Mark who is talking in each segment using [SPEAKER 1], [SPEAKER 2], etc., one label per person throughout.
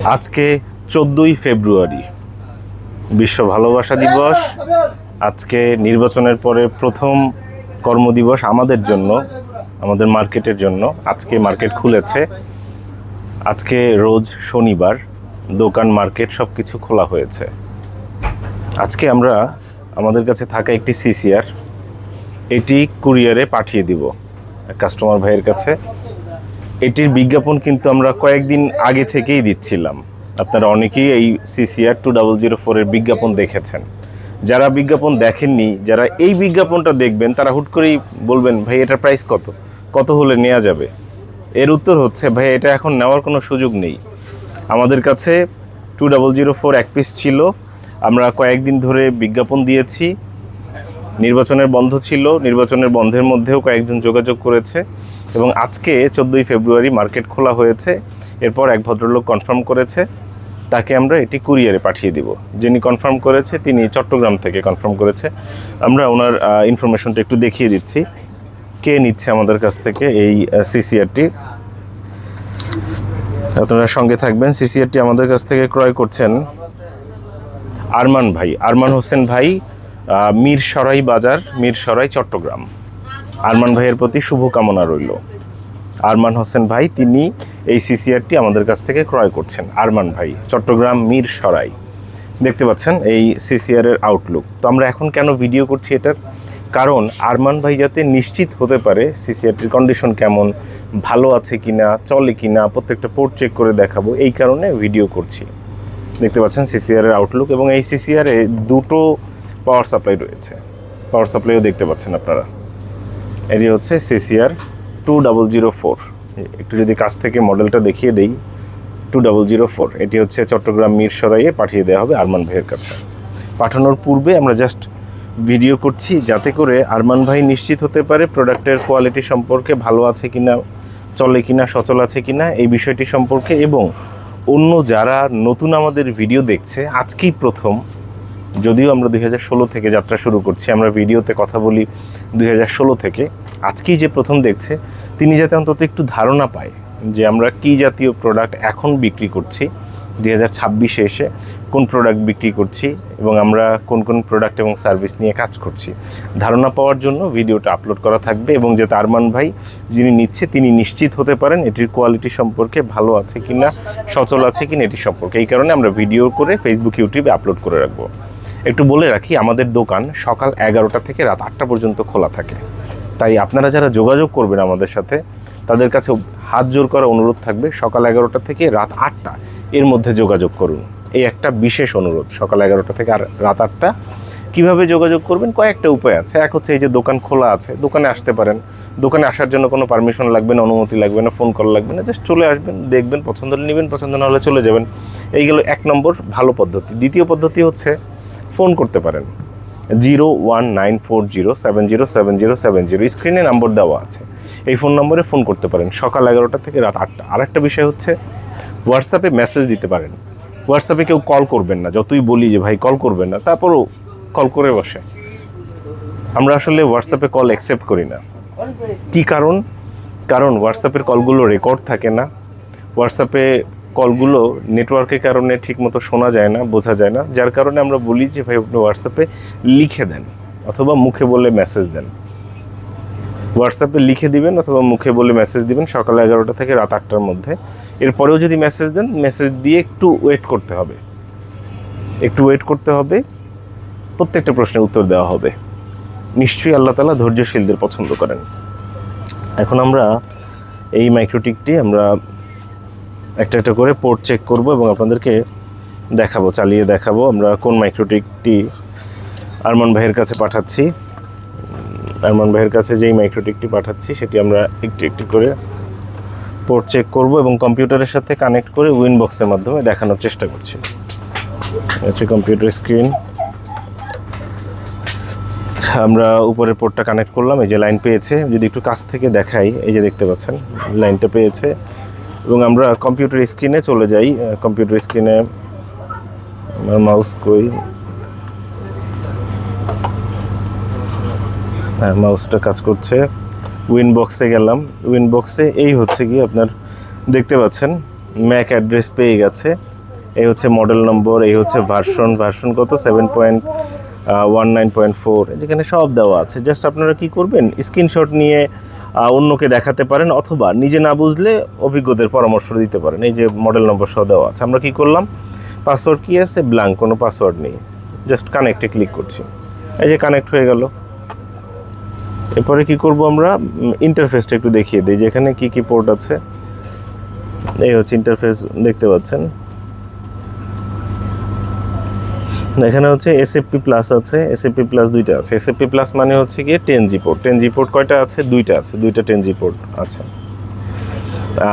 [SPEAKER 1] আজকে 14ই ফেব্রুয়ারি বিশ্ব ভালোবাসা দিবস। আজকে নির্বাচনের পরে প্রথম কর্মদিবস আমাদের জন্য, আমাদের মার্কেটের জন্য। আজকে মার্কেট খুলেছে। আজকে রোজ শনিবার, দোকান মার্কেট সব কিছু খোলা হয়েছে। আজকে আমরা আমাদের কাছে থাকা একটি সিসিআর এটি কুরিয়ারে পাঠিয়ে দিব কাস্টমার ভাইয়ের কাছে। এটির বিজ্ঞাপন কিন্তু আমরা কয়েকদিন আগে থেকেই দিচ্ছিলাম। আপনারা অনেকেই এই সিসিআর 2004-এর বিজ্ঞাপন দেখেছেন। যারা বিজ্ঞাপন দেখেননি, যারা এই বিজ্ঞাপনটা দেখবেন, তারা হুট করেই বলবেন, ভাই এটার প্রাইস কত, কত হলে নেওয়া যাবে? এর উত্তর হচ্ছে, ভাই এটা এখন নেওয়ার কোনো সুযোগ নেই। আমাদের কাছে 2004 এক পিস ছিল। আমরা কয়েকদিন ধরে বিজ্ঞাপন দিয়েছি। নির্বাচনের বন্ধ ছিল, নির্বাচনের বন্ধের মধ্যেও কয়েকজন যোগাযোগ করেছে এবং আজকে 14ই ফেব্রুয়ারি মার্কেট খোলা হয়েছে। এরপর এক ভদ্রলোক কনফার্ম করেছে, তাকে আমরা এটি কুরিয়ারে পাঠিয়ে দিব। যিনি কনফার্ম করেছে তিনি চট্টগ্রাম থেকে কনফার্ম করেছে। আমরা ওনার ইনফরমেশনটা একটু দেখিয়ে দিচ্ছি, কে নিচ্ছে আমাদের কাছ থেকে এই সিসিআরটি। আপনারা সঙ্গে থাকবেন। সিসিআরটি আমাদের কাছ থেকে ক্রয় করছেন আরমান ভাই, আরমান হোসেন ভাই, মিরসরাই বাজার, মিরসরাই, চট্টগ্রাম। আরমান ভাইয়ের প্রতি শুভকামনা রইল। আরমান হোসেন ভাই তিনি এই সিসিআরটি আমাদের কাছ থেকে ক্রয় করছেন। আরমান ভাই, চট্টগ্রাম মিরসরাই। দেখতে পাচ্ছেন এই সিসিআরের আউটলুক। তো আমরা এখন কেন ভিডিও করছি এটার কারণ, আরমান ভাই যাতে নিশ্চিত হতে পারে সিসিআরটির কন্ডিশন কেমন, ভালো আছে কিনা, চলে কিনা, প্রত্যেকটা পোর্ট চেক করে দেখাবো, এই কারণে ভিডিও করছি। দেখতে পাচ্ছেন সিসিআরের আউটলুক এবং এই সিসিআরে দুটো পাওয়ার সাপ্লাই রয়েছে। পাওয়ার সাপ্লাইও দেখতে পাচ্ছেন আপনারা। এটি হচ্ছে সিসিআর 2004। একটু যদি কাছ থেকে মডেলটা দেখিয়ে দেই, 2004। এটি হচ্ছে চট্টগ্রাম মিরসরাইয়ে পাঠিয়ে দেওয়া হবে আরমান ভাইয়ের কাছে। পাঠানোর পূর্বে আমরা জাস্ট ভিডিও করছি যাতে করে আরমান ভাই নিশ্চিত হতে পারে প্রোডাক্টের কোয়ালিটি সম্পর্কে, ভালো আছে কিনা, চলে কিনা, সচল আছে কিনা, এই বিষয়টি সম্পর্কে। এবং অন্য যারা নতুন আমাদের ভিডিও দেখছে, আজকেই প্রথম, যদিও আমরা 2016 থেকে যাত্রা শুরু করছি, আমরা ভিডিওতে কথা বলি 2016 থেকে, আজকেই যে প্রথম দেখছে, তিনি যাতে অন্তত একটু ধারণা পায় যে আমরা কী জাতীয় প্রোডাক্ট এখন বিক্রি করছি, 2026-এ এসে কোন প্রোডাক্ট বিক্রি করছি এবং আমরা কোন কোন প্রোডাক্ট এবং সার্ভিস নিয়ে কাজ করছি। ধারণা পাওয়ার জন্য ভিডিওটা আপলোড করা থাকবে এবং যাতে আরমান ভাই যিনি নিচ্ছে তিনি নিশ্চিত হতে পারেন এটির কোয়ালিটি সম্পর্কে, ভালো আছে কিনা, সচল আছে কিনা এটি সম্পর্কে। এই কারণে আমরা ভিডিও করে ফেসবুক, ইউটিউবে আপলোড করে রাখবো। একটু বলে রাখি, আমাদের দোকান সকাল 11টা থেকে রাত 8টা পর্যন্ত খোলা থাকে। তাই আপনারা যারা যোগাযোগ করবেন আমাদের সাথে, তাদের কাছে হাত জোর করা অনুরোধ থাকবে, সকাল 11টা থেকে রাত 8টা এর মধ্যে যোগাযোগ করুন। এই একটা বিশেষ অনুরোধ, সকাল 11টা থেকে আর রাত 8টা। কীভাবে যোগাযোগ করবেন? কয়েকটা উপায় আছে। এক হচ্ছে এই যে দোকান খোলা আছে, দোকানে আসতে পারেন। দোকানে আসার জন্য কোনো পারমিশন লাগবে না, অনুমতি লাগবে না, ফোন কল লাগবে না, জাস্ট চলে আসবেন, দেখবেন, পছন্দ হলে নেবেন, পছন্দ না হলে চলে যাবেন। এই গেল এক নম্বর ভালো পদ্ধতি। দ্বিতীয় পদ্ধতি হচ্ছে ফোন করতে পারেন 01940707070। স্ক্রিনে নম্বর দেওয়া আছে, এই ফোন নম্বরে ফোন করতে পারেন সকাল 11টা থেকে রাত 8টা। আর একটা বিষয় হচ্ছে হোয়াটসঅ্যাপে মেসেজ দিতে পারেন। হোয়াটসঅ্যাপে কেউ কল করবেন না, যতই বলি যে ভাই কল করবেন না, তারপরও কল করে বসে। আমরা আসলে হোয়াটসঅ্যাপে কল অ্যাকসেপ্ট করি না। কী কারণ? কারণ হোয়াটসঅ্যাপের কলগুলো রেকর্ড থাকে না। হোয়াটসঅ্যাপে কলগুলো নেটওয়ার্কের কারণে ঠিকমতো শোনা যায় না, বোঝা যায় না, যার কারণে আমরা বলি যে ভাই আপনি হোয়াটসঅ্যাপে লিখে দেন অথবা মুখে বলে মেসেজ দেন। হোয়াটসঅ্যাপে লিখে দিবেন অথবা মুখে বলে মেসেজ দিবেন সকাল 11টা থেকে রাত 8টার মধ্যে। এরপরেও যদি মেসেজ দেন, মেসেজ দিয়ে একটু ওয়েট করতে হবে, একটু ওয়েট করতে হবে, প্রত্যেকটা প্রশ্নের উত্তর দেওয়া হবে। নিশ্চয়ই আল্লাহ তাআলা ধৈর্যশীলদের পছন্দ করেন। এখন আমরা এই মাইক্রোটিকটি আমরা একটা একটা করে পোর্ট চেক করব এবং আপনাদেরকে দেখাবো, চালিয়ে দেখাবো আমরা কোন মাইক্রোটিকটি আরমান ভাইয়ের কাছে পাঠাচ্ছি। আরমান ভাইয়ের কাছে যেই মাইক্রোটিকটি পাঠাচ্ছি সেটি আমরা একটু একটু করে পোর্ট চেক করব এবং কম্পিউটারের সাথে কানেক্ট করে উইনবক্সের মাধ্যমে দেখানোর চেষ্টা করছি। এটি কম্পিউটার স্ক্রিন, আমরা উপরের পোর্টটা কানেক্ট করলাম। এই যে লাইন পেয়েছে, যদি একটু কাছ থেকে দেখাই, এই যে দেখতে পাচ্ছেন লাইনটা পেয়েছে। এবং আমরা কম্পিউটার স্ক্রিনে চলে যাই। কম্পিউটার স্ক্রিনে মাউস কই, হ্যাঁ মাউসটা কাজ করছে। উইনবক্সে গেলাম। উইনবক্সে এই হচ্ছে কি আপনার দেখতে পাচ্ছেন ম্যাক অ্যাড্রেস পেয়ে গেছে। এই হচ্ছে মডেল নম্বর, এই হচ্ছে ভার্সন কত 7.19.4, যেখানে সব দেওয়া আছে। জাস্ট আপনারা কি করবেন, স্ক্রিনশট নিয়ে অন্যকে দেখাতে পারেন, অথবা নিজে না বুঝলে অভিজ্ঞদের পরামর্শ দিতে পারেন। এই যে মডেল নম্বর সহ দেওয়া আছে। আমরা কি করলাম, পাসওয়ার্ড কি আছে, ব্ল্যাঙ্ক, কোনো পাসওয়ার্ড নেই, জাস্ট কানেক্টে ক্লিক করছি। এই যে কানেক্ট হয়ে গেল। এরপরে কি করব, আমরা ইন্টারফেসটা একটু দেখিয়ে দিই যে এখানে কি কি পোর্ট আছে। এই হচ্ছে ইন্টারফেস, দেখতে পাচ্ছেন। এখানে হচ্ছে এসএফপি প্লাস আছে, এসএফপি প্লাস দুইটা আছে। এসএফপি প্লাস মানে হচ্ছে গিয়ে 10G পোর্ট। 10G পোর্ট কয়টা আছে, দুইটা আছে, দুইটা 10G পোর্ট আছে।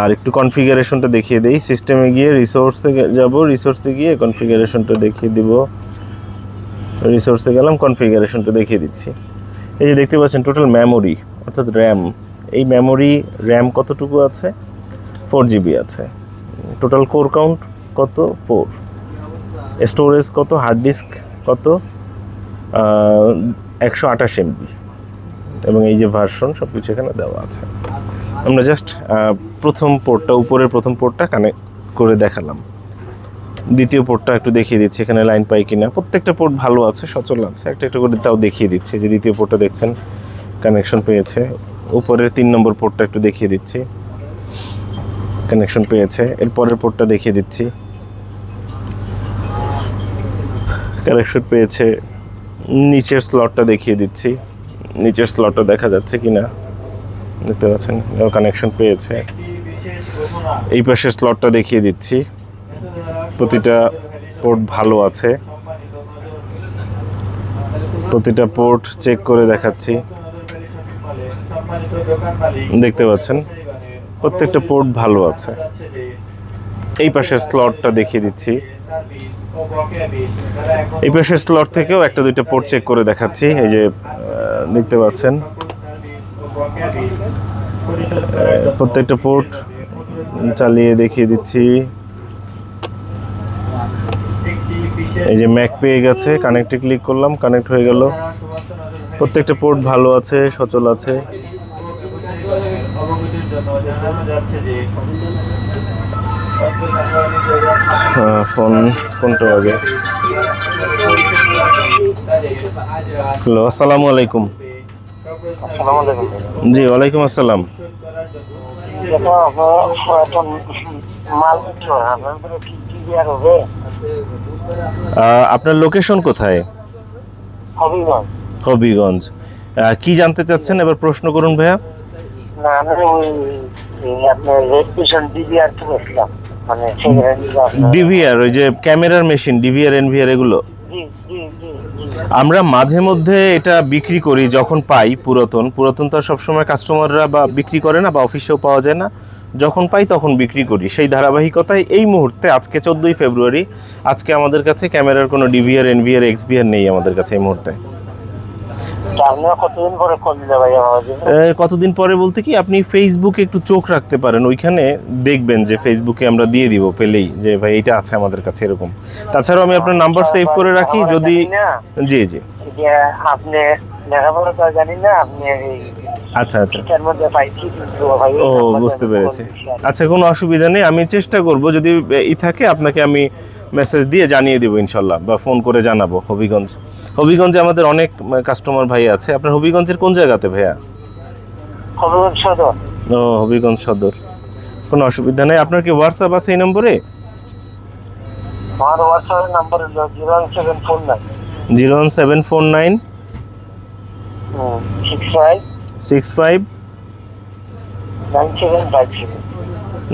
[SPEAKER 1] আর একটু কনফিগারেশনটা দেখিয়ে দিই। সিস্টেমে গিয়ে রিসোর্সে যাব, রিসোর্সে গিয়ে কনফিগারেশনটা দেখিয়ে দিব। রিসোর্সে গেলাম, কনফিগারেশনটা দেখিয়ে দিচ্ছি। এই যে দেখতে পাচ্ছেন টোটাল মেমোরি অর্থাৎ র্যাম, এই মেমোরি র্যাম কতটুকু আছে, 4GB আছে। টোটাল কোর কাউন্ট কত, 4। স্টোরেজ কত, হার্ড ডিস্ক কত, 128 MB, এবং এই যে ভার্সন সব কিছু এখানে দেওয়া আছে। আমরা জাস্ট প্রথম পোর্টটা, উপরের প্রথম পোর্টটা কানেক্ট করে দেখালাম। দ্বিতীয় পোর্টটা একটু দেখিয়ে দিচ্ছি, এখানে লাইন পাই কিনা। প্রত্যেকটা পোর্ট ভালো আছে, সচল আছে, একটা একটা করে তাও দেখিয়ে দিচ্ছি। যে দ্বিতীয় পোর্টটা দেখছেন কানেকশন পেয়েছে। উপরের 3 নম্বর পোর্টটা একটু দেখিয়ে দিচ্ছি, কানেকশন পেয়েছে। এরপরের পোর্টটা দেখিয়ে দিচ্ছি, কানেকশন পেয়েছে। নিচের স্লটটা দেখিয়ে দিচ্ছি, নিচের স্লটটা দেখা যাচ্ছে কিনা, দেখতে পাচ্ছেন কানেকশন পেয়েছে। এই পাশের স্লটটা দেখিয়ে দিচ্ছি, প্রতিটা পোর্ট ভালো আছে, প্রতিটা পোর্ট চেক করে দেখাচ্ছি, দেখতে পাচ্ছেন প্রত্যেকটা পোর্ট ভালো আছে। এই পাশের স্লটটা দেখিয়ে দিচ্ছি, এই পাশের স্লট থেকেও একটা দুইটা পোর্ট চেক করে দেখাচ্ছি। এই যে দেখতে পাচ্ছেন প্রত্যেকটা পোর্ট চালিয়ে দেখিয়ে দিচ্ছি। এই যে ম্যাক পেয়ে গেছে, কানেক্টে ক্লিক করলাম, কানেক্ট হয়ে গেল। প্রত্যেকটা পোর্ট ভালো আছে, সচল আছে। ফোন কোনটা আগে, হ্যালো, আসসালামু আলাইকুম। জি, ওয়ালাইকুম আসসালাম। আপনার লোকেশন কোথায়? হবিগঞ্জ। কি জানতে চাচ্ছেন এবার, প্রশ্ন করুন ভাইয়া।
[SPEAKER 2] না, আমি আপনার রেজিস্ট্রেশন ডিভিআর থেকে আসলাম, মানে
[SPEAKER 1] ডিভিআর, ওই যে ক্যামেরার মেশিন, ডিভিআর এনভিআর এগুলো। আমরা মাঝে মধ্যে এটা বিক্রি করি যখন পাই। পুরাতন তো সবসময় কাস্টমাররা বা বিক্রি করে না, বা অফিসেও পাওয়া যায় না। যখন পাই তখন বিক্রি করি। সেই ধারাবাহিকতায় এই মুহূর্তে আজকে 14ই ফেব্রুয়ারি, আজকে আমাদের কাছে ক্যামেরার কোনো ডিভিআর এনভিআর এক্সভিআর নেই আমাদের কাছে এই মুহূর্তে। কতদিন পরে বলতে কি, আপনি ফেসবুকে একটু চোখ রাখতে পারেন, ওইখানে দেখবেন যে ফেসবুকে আমরা দিয়ে দিব পেলেই যে ভাই এটা আছে আমাদের কাছে এরকম। তাছাড়াও আমি আপনার নাম্বার সেভ করে রাখি, যদি জি জি
[SPEAKER 2] আপনি লেখাপড়া তো জানি না, আপনি
[SPEAKER 1] আচ্ছা আচ্ছা, ও বুঝতে পেরেছি। আচ্ছা, কোনো অসুবিধা নেই, আমি চেষ্টা করব যদি থাকে আপনাকে আমি মেসেজ দিয়ে জানিয়ে দেবো ইনশাল্লাহ, বা ফোন করে জানাবো। হবিগঞ্জে আমাদের অনেক কাস্টমার ভাই আছে। আপনার হবিগঞ্জের কোন জায়গাতে ভাইয়া?
[SPEAKER 2] হবিগঞ্জ সদর।
[SPEAKER 1] ও, হবিগঞ্জ সদর, কোনো অসুবিধা নেই। আপনার কি হোয়াটসঅ্যাপ আছে এই নম্বরে?
[SPEAKER 2] আমার হোয়াটসঅ্যাপ নাম্বার হলো 01749
[SPEAKER 1] 01749
[SPEAKER 2] 65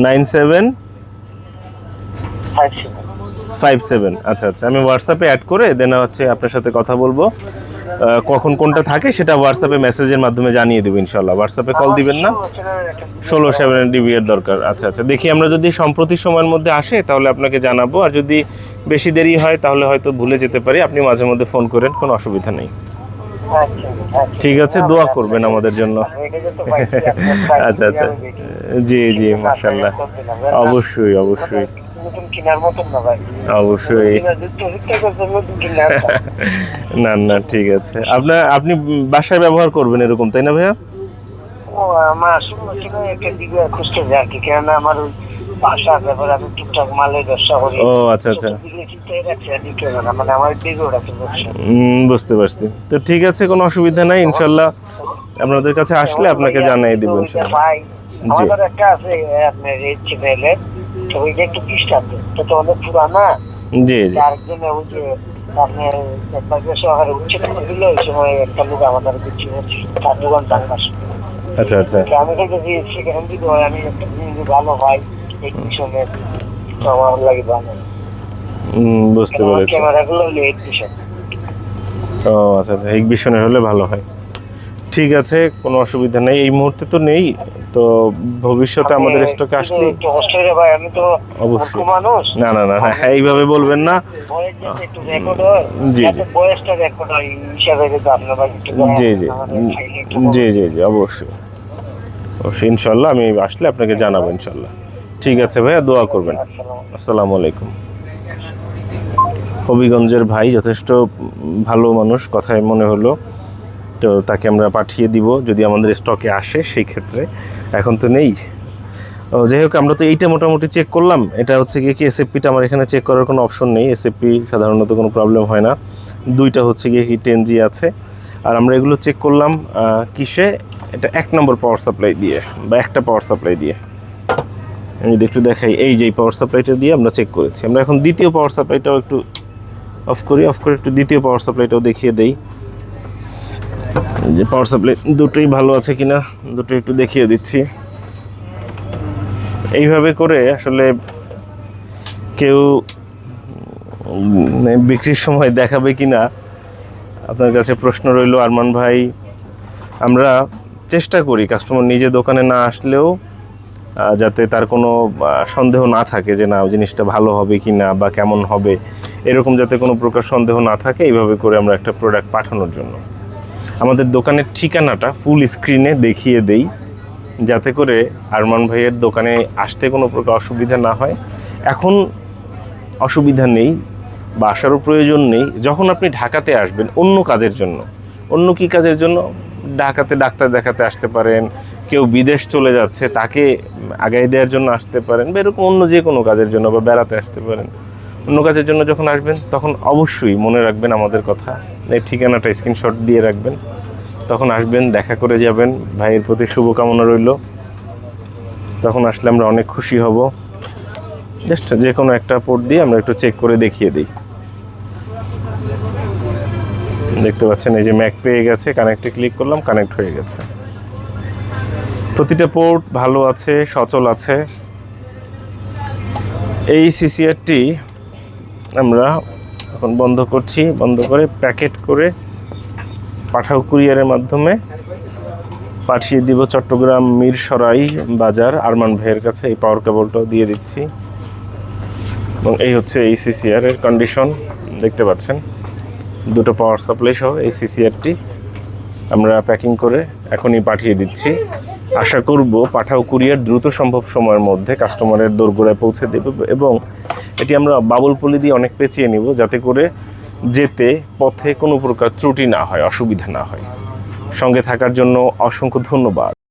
[SPEAKER 1] 9757। আচ্ছা আচ্ছা, আমি হোয়াটসঅ্যাপে অ্যাড করে দেন হচ্ছে আপনার সাথে কথা বলবো। কখন কোনটা থাকে সেটা হোয়াটসঅ্যাপে মেসেজের মাধ্যমে জানিয়ে দেবো ইনশাল্লাহ। হোয়াটসঅ্যাপে কল দিবেন না? 16/7 ডিভিআর দরকার। আচ্ছা আচ্ছা, দেখি আমরা যদি সম্প্রতি সময়ের মধ্যে আসে তাহলে আপনাকে জানাবো, আর যদি বেশি দেরি হয় তাহলে হয়তো ভুলে যেতে পারি। আপনি মাঝে মধ্যে ফোন করেন, কোনো অসুবিধা নেই। ঠিক আছে, দোয়া করবেন আমাদের জন্য। আচ্ছা আচ্ছা, জি জি, মাশাআল্লাহ, অবশ্যই অবশ্যই অবশ্যই। না না, ঠিক আছে। আপনি বাসায় ব্যবহার করবেন এরকম, তাই না ভাইয়া?
[SPEAKER 2] আমার একটা দিকে খুঁজতে যায় আর কি, কেননা আমার বাসা, তারপরে আমি টুকটাক মালের ব্যবসা করি।
[SPEAKER 1] ও আচ্ছা আচ্ছা,
[SPEAKER 2] দিলে চিন্তাই রাখছি আর দিতে হবে না, মানে আমার দিকেও রাখছে ব্যবসা।
[SPEAKER 1] বুঝতে পারছি। তো ঠিক আছে, কোনো অসুবিধা নাই, ইনশাল্লাহ আপনাদের কাছে আসলে আপনাকে জানিয়ে দিব ইনশাল্লাহ।
[SPEAKER 2] ভাই
[SPEAKER 1] জি
[SPEAKER 2] আমাদের একটা আছে আপনার রেড চ্যানেলে, তো ওইটা একটু দৃষ্টান্ত, তো তো অনেক পুরানা,
[SPEAKER 1] জি জি
[SPEAKER 2] যার জন্য ওই যে আপনার সহকারে উচ্ছেদ করে দিল, ওই সময় একটা লোক আমাদের বিক্রি হচ্ছে, তার দোকান তার পাশে।
[SPEAKER 1] আচ্ছা আচ্ছা,
[SPEAKER 2] তো আমি দেখেছি সেখানে যদি হয়, আমি একটা জিনিস ভালো হয় এই মিশনে, তো আমার লাগে ভালো।
[SPEAKER 1] বুঝতে
[SPEAKER 2] আমার
[SPEAKER 1] পেরেছি।
[SPEAKER 2] ক্যামেরাগুলো হলো এই মিশন।
[SPEAKER 1] ও আচ্ছা আচ্ছা, এক্সিবিশনে হলে ভালো হয়। ঠিক আছে, কোনো অসুবিধা নেই, এই মুহূর্তে তো নেই, তো ভবিষ্যতে আমাদের স্টকে আসলে
[SPEAKER 2] একটু কষ্ট হয়ে ভাই, আমি তো
[SPEAKER 1] অবশ্যই।
[SPEAKER 2] মূর্খ মানুষ।
[SPEAKER 1] না না না, হ্যাঁ এইভাবে বলবেন না।
[SPEAKER 2] বয়স যাতে একটু রেকর্ড হয়,
[SPEAKER 1] জি,
[SPEAKER 2] যাতে
[SPEAKER 1] জি।
[SPEAKER 2] বয়সটা রেকর্ড হয়, এই হিসাবে যদি আপনার ভাই একটু
[SPEAKER 1] জি জি
[SPEAKER 2] আমাদের খাইলে একটু
[SPEAKER 1] জি জি জি, অবশ্যই অবশ্যই, ইনশাল্লাহ আমি আসলে আপনাকে জানাবো ইনশাল্লাহ। ঠিক আছে ভাইয়া, দোয়া করবেন। আসসালামু আলাইকুম। হবিগঞ্জের ভাই যথেষ্ট ভালো মানুষ, কথায় মনে হলো, তো তাকে আমরা পাঠিয়ে দিব যদি আমাদের স্টকে আসে সেই ক্ষেত্রে। এখন তো নেই। ও যাই হোক, আমরা তো এইটা মোটামুটি চেক করলাম। এটা হচ্ছে গিয়ে কি এসএফপিটা আমার এখানে চেক করার কোনো অপশন নেই, এসএফপি সাধারণত কোনো প্রবলেম হয় না। দুইটা হচ্ছে গিয়ে কি 10G আছে। আর আমরা এগুলো চেক করলাম কিসে, এটা 1 নম্বর পাওয়ার সাপ্লাই দিয়ে বা একটা পাওয়ার সাপ্লাই দিয়ে। আমি যদি একটু দেখাই, এই যে পাওয়ার সাপ্লাইটা দিয়ে আমরা চেক করেছি। আমরা এখন দ্বিতীয় পাওয়ার সাপ্লাইটাও একটু অফ করে একটু দ্বিতীয় পাওয়ার সাপ্লাইটাও দেখিয়ে দেই যে পাওয়ার সাপ্লাই দুটোই ভালো আছে কিনা, দুটো একটু দেখিয়ে দিচ্ছি। এইভাবে করে আসলে কেউ বিক্রির সময় দেখাবে কিনা আপনার কাছে প্রশ্ন রইল আরমান ভাই। আমরা চেষ্টা করি কাস্টমার নিজে দোকানে না আসলেও যাতে তার কোনো সন্দেহ না থাকে যে না জিনিসটা ভালো হবে কি না বা কেমন হবে, এরকম যাতে কোনো প্রকার সন্দেহ না থাকে, এইভাবে করে আমরা একটা প্রোডাক্ট পাঠানোর জন্য আমাদের দোকানের ঠিকানাটা ফুল স্ক্রিনে দেখিয়ে দেই, যাতে করে আরমান ভাইয়ের দোকানে আসতে কোনো প্রকার অসুবিধা না হয়। এখন অসুবিধা নেই বা আসারও প্রয়োজন নেই। যখন আপনি ঢাকাতে আসবেন অন্য কাজের জন্য, অন্য কী কাজের জন্য, ঢাকাতে ডাক্তার দেখাতে আসতে পারেন, কেউ বিদেশ চলে যাচ্ছে তাকে আগায় দেওয়ার জন্য আসতে পারেন, বা এরকম অন্য যে কোনো কাজের জন্য, বা বেড়াতে আসতে পারেন। অন্য কাজের জন্য যখন আসবেন তখন অবশ্যই মনে রাখবেন আমাদের কথা, এই ঠিকানাটা স্ক্রিনশট দিয়ে রাখবেন। তখন আসবেন, দেখা করে যাবেন, ভাইয়ের প্রতি শুভকামনা রইল। তখন আসলে আমরা অনেক খুশি হব। জাস্ট যে কোনো একটা পোর্ট দিয়ে আমরা একটু চেক করে দেখিয়ে দিই। দেখতে পাচ্ছেন এই যে ম্যাক পেয়ে গেছে, কানেক্টে ক্লিক করলাম, কানেক্ট হয়ে গেছে। প্রতিটা পোর্ট ভালো আছে, সচল আছে। এই সিসিআরটি আমরা এখন বন্ধ করছি, বন্ধ করে প্যাকেট করে পাঠাও কুরিয়ারের মাধ্যমে পাঠিয়ে দিব চট্টগ্রাম মিরসরাই বাজার আরমান ভাইয়ের কাছে। এই পাওয়ার কেবলটাও দিয়ে দিচ্ছি, এবং এই হচ্ছে এই সিসিআর এর কন্ডিশন দেখতে পাচ্ছেন, দুটো পাওয়ার সাপ্লাই সহ এই সিসিআরটি আমরা প্যাকিং করে এখনই পাঠিয়ে দিচ্ছি। আশা করব পাঠাও কুরিয়ার দ্রুত সম্ভব সময়ের মধ্যে কাস্টমারের দোরগোড়ায় পৌঁছে দেবে, এবং এটি আমরা বাবুল পলি দিয়ে অনেক পেঁচিয়ে নিব, যাতে করে যেতে পথে কোনো প্রকার ত্রুটি না হয়, অসুবিধা না হয়। সঙ্গে থাকার জন্য অসংখ্য ধন্যবাদ।